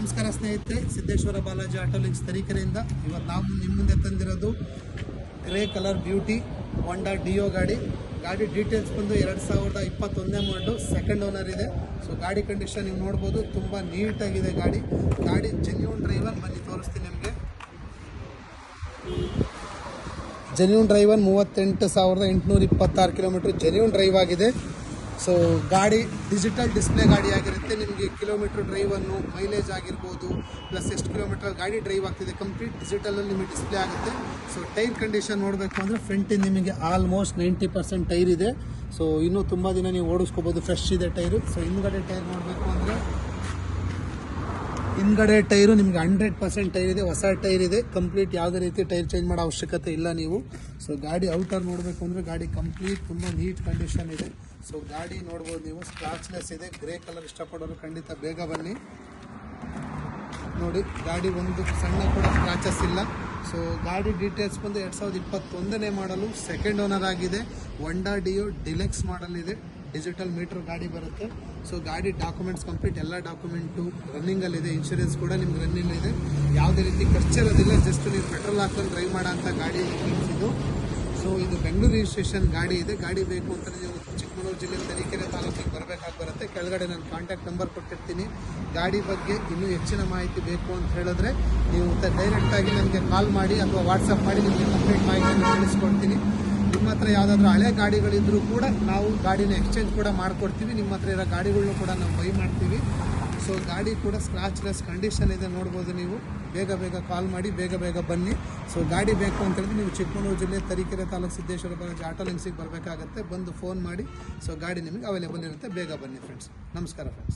ನಮಸ್ಕಾರ ಸ್ನೇಹಿತರೆ, Siddeshwara Balaji auto links ತರೀಕೆರೆಯಿಂದ ಇವತ್ತು ನಾವು ನಿಮ್ಮ ಮುಂದೆ ತಂದಿರೋದು ಗ್ರೇ ಕಲರ್ ಬ್ಯೂಟಿ ಹೋಂಡಾ ಡಿಯೋ ಗಾಡಿ ಡೀಟೇಲ್ಸ್ ಬಂದು 2021 ಮಾಡಲು ಸೆಕೆಂಡ್ ಓನರ್ ಇದೆ. ಸೊ ಗಾಡಿ ಕಂಡೀಷನ್ ನೀವು ನೋಡ್ಬೋದು, ತುಂಬ ನೀಟಾಗಿದೆ ಗಾಡಿ ಜೆನ್ಯೂನ್ ಡ್ರೈವರ್. ಬನ್ನಿ ತೋರಿಸ್ತೀನಿ ನಿಮಗೆ. Genuine driver 38,826 kilometre genuine drive ಆಗಿದೆ. ಸೊ ಗಾಡಿ ಡಿಜಿಟಲ್ ಡಿಸ್ಪ್ಲೇ ಗಾಡಿ ಆಗಿರುತ್ತೆ. ನಿಮಗೆ ಕಿಲೋಮೀಟರ್ ಡ್ರೈವನ್ನು ಮೈಲೇಜ್ ಆಗಿರ್ಬೋದು, ಪ್ಲಸ್ ಎಷ್ಟು ಕಿಲೋಮೀಟರ್ ಗಾಡಿ ಡ್ರೈವ್ ಆಗ್ತಿದೆ ಕಂಪ್ಲೀಟ್ ಡಿಜಿಟಲಲ್ಲಿ ನಿಮಗೆ ಡಿಸ್ಪ್ಲೇ ಆಗುತ್ತೆ. ಸೊ ಟೈರ್ ಕಂಡೀಷನ್ ನೋಡಬೇಕು ಅಂದರೆ ಫ್ರಂಟಿಂದ ನಿಮಗೆ ಆಲ್ಮೋಸ್ಟ್ 90% ಟೈರ್ ಇದೆ. ಸೊ ಇನ್ನೂ ತುಂಬ ದಿನ ನೀವು ಓಡಿಸ್ಕೋಬೋದು, ಫ್ರೆಶ್ ಇದೆ ಟೈರು. ಸೊ ಹಿಂದ್ಗಡೆ ಟೈರ್ ನೋಡಬೇಕು ಅಂದರೆ ಹಿಂದ್ಗಡೆ ಟೈರು ನಿಮಗೆ 100% ಟೈರ್ ಇದೆ, ಹೊಸ ಟೈರ್ ಇದೆ ಕಂಪ್ಲೀಟ್. ಯಾವುದೇ ರೀತಿ ಟೈರ್ ಚೇಂಜ್ ಮಾಡೋ ಅವಶ್ಯಕತೆ ಇಲ್ಲ ನೀವು. ಸೊ ಗಾಡಿ ಔಟರ್ ನೋಡಬೇಕು ಅಂದರೆ ಗಾಡಿ ಕಂಪ್ಲೀಟ್ ತುಂಬ ನೀಟ್ ಕಂಡೀಷನ್ ಇದೆ. ಸೊ ಗಾಡಿ ನೋಡ್ಬೋದು ನೀವು, ಸ್ಕ್ರಾಚ್ಲೆಸ್ ಇದೆ. ಗ್ರೇ ಕಲರ್ ಇಷ್ಟಪಡೋರು ಖಂಡಿತ ಬೇಗ ಬನ್ನಿ ನೋಡಿ. ಗಾಡಿ ಒಂದು ಸಣ್ಣ ಕೂಡ ಸ್ಕ್ರಾಚಸ್ ಇಲ್ಲ. ಸೊ ಗಾಡಿ ಡೀಟೇಲ್ಸ್ ಬಂದು 2021 ಮಾಡಲು ಸೆಕೆಂಡ್ ಓನರ್ ಆಗಿದೆ. ಹೋಂಡಾ ಡಿಯೋ ಡಿಲೆಕ್ಸ್ ಮಾಡಲ್ ಇದೆ, ಡಿಜಿಟಲ್ ಮೀಟರ್ ಗಾಡಿ ಬರುತ್ತೆ. ಸೊ ಗಾಡಿ ಡಾಕ್ಯುಮೆಂಟ್ಸ್ ಕಂಪ್ಲೀಟ್, ಎಲ್ಲ ಡಾಕ್ಯುಮೆಂಟು ರನ್ನಿಂಗಲ್ಲಿದೆ. ಇನ್ಶೂರೆನ್ಸ್ ಕೂಡ ನಿಮ್ಗೆ ರನ್ನಿಂಗ್ ಇದೆ. ಯಾವುದೇ ರೀತಿ ಖರ್ಚಿರೋದಿಲ್ಲ, ಜಸ್ಟ್ ನೀವು ಪೆಟ್ರೋಲ್ ಹಾಕೊಂಡು ಡ್ರೈವ್ ಮಾಡೋ ಅಂಥ ಗಾಡಿ ಇದು. ಸೊ ಇದು ಬೆಂಗಳೂರು ರಿಜಿಸ್ಟ್ರೇಷನ್ ಗಾಡಿ ಇದೆ. ಗಾಡಿ ಬೇಕು ಅಂತ ನೀವು ಚಿಕ್ಕಮಗಳೂರು ಜಿಲ್ಲೆ ತರೀಕೆರೆ ತಾಲೂಕಿಗೆ ಬರಬೇಕಾಗಿ ಬರುತ್ತೆ. ಕೆಳಗಡೆ ನಾನು ಕಾಂಟ್ಯಾಕ್ಟ್ ನಂಬರ್ ಕೊಟ್ಟಿರ್ತೀನಿ. ಗಾಡಿ ಬಗ್ಗೆ ಇನ್ನೂ ಹೆಚ್ಚಿನ ಮಾಹಿತಿ ಬೇಕು ಅಂತ ಹೇಳಿದ್ರೆ ನೀವು ಡೈರೆಕ್ಟಾಗಿ ನನಗೆ ಕಾಲ್ ಮಾಡಿ ಅಥವಾ ವಾಟ್ಸಪ್ ಮಾಡಿ ನಿಮಗೆ ಕಂಪ್ಲೀಟ್ ಮಾಹಿತಿಯನ್ನು ತಿಳಿಸ್ಕೊಡ್ತೀನಿ. ನಿಮ್ಮ ಹತ್ರ ಯಾವುದಾದ್ರೂ ಹಳೆ ಗಾಡಿಗಳಿದ್ರೂ ಕೂಡ ನಾವು ಗಾಡಿನ ಎಕ್ಸ್ಚೇಂಜ್ ಕೂಡ ಮಾಡಿಕೊಡ್ತೀವಿ. ನಿಮ್ಮ ಹತ್ರ ಇರೋ ಗಾಡಿಗಳನ್ನೂ ಕೂಡ ನಾವು ಬೈ ಮಾಡ್ತೀವಿ. ಸೊ ಗಾಡಿ ಕೂಡ ಸ್ಕ್ರಾಚ್ಲೆಸ್ ಕಂಡೀಷನ್ ಇದೆ, ನೋಡ್ಬೋದು ನೀವು. ಬೇಗ ಕಾಲ್ ಮಾಡಿ, ಬೇಗ ಬನ್ನಿ. ಸೊ ಗಾಡಿ ಬೇಕು ಅಂತ ಹೇಳಿದ್ರೆ ನೀವು ಚಿಕ್ಕಮಗಳೂರು ಜಿಲ್ಲೆ ತರೀಕೆರೆ ತಾಲೂಕು ಸಿದ್ದೇಶ್ವರ ಬಾಲಾಜಿ ಆಟೋ ಲಿಂಕ್ಸಿಗೆ ಬರಬೇಕಾಗತ್ತೆ. ಬಂದು ಫೋನ್ ಮಾಡಿ. ಸೊ ಗಾಡಿ ನಿಮಗೆ ಅವೈಲೇಬಲ್ ಇರುತ್ತೆ. ಬೇಗ ಬನ್ನಿ ಫ್ರೆಂಡ್ಸ್. ನಮಸ್ಕಾರ ಫ್ರೆಂಡ್ಸ್.